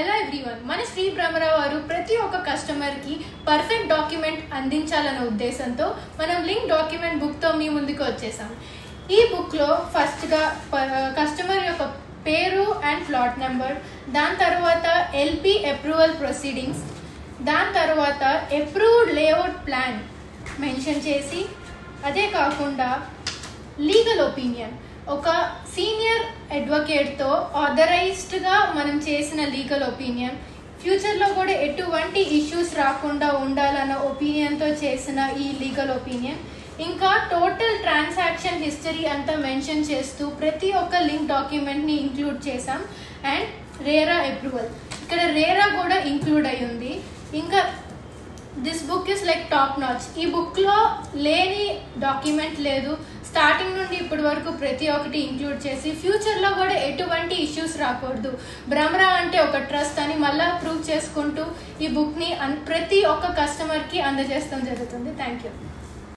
Hello everyone, మన శ్రీ బ్రహ్మరావు వారు ప్రతి ఒక్క కస్టమర్కి పర్ఫెక్ట్ డాక్యుమెంట్ అందించాలనే ఉద్దేశంతో మనం లింక్ డాక్యుమెంట్ బుక్తో మీ ముందుకు వచ్చేసాం. ఈ బుక్లో ఫస్ట్గా కస్టమర్ యొక్క పేరు అండ్ ప్లాట్ నెంబర్, దాని తర్వాత ఎల్పి అప్రూవల్ ప్రొసీడింగ్స్, దాని తర్వాత అప్రూవ్డ్ లేఅవుట్ ప్లాన్ మెన్షన్ చేసి, అదే కాకుండా లీగల్ ఒపీనియన్, ఒక సీనియర్ అడ్వకేట్తో ఆథరైజ్డ్గా మనం చేసిన లీగల్ ఒపీనియన్, ఫ్యూచర్లో కూడా ఎటువంటి ఇష్యూస్ రాకుండా ఉండాలన్న ఒపీనియన్తో చేసిన ఈ లీగల్ ఒపీనియన్, ఇంకా టోటల్ ట్రాన్సాక్షన్ హిస్టరీ అంతా మెన్షన్ చేస్తూ ప్రతి ఒక్క లింక్ డాక్యుమెంట్ని ఇంక్లూడ్ చేసాం. అండ్ రేరా అప్రూవల్, ఇక్కడ రేరా కూడా ఇంక్లూడ్ అయి ఉంది. ఇంకా this book is like top notch. ఈ బుక్లో లేని డాక్యుమెంట్ లేదు. స్టార్టింగ్ నుండి ఇప్పటి వరకు ప్రతి ఒక్కటి ఇంక్లూడ్ చేసి ఫ్యూచర్లో కూడా ఎటువంటి ఇష్యూస్ రాకూడదు, బ్రహ్మరావు అంటే ఒక ట్రస్ట్ అని మళ్ళీ ప్రూవ్ చేసుకుంటూ ఈ బుక్ని ప్రతి ఒక్క కస్టమర్కి అందజేస్తాం జరుగుతుంది. Thank you.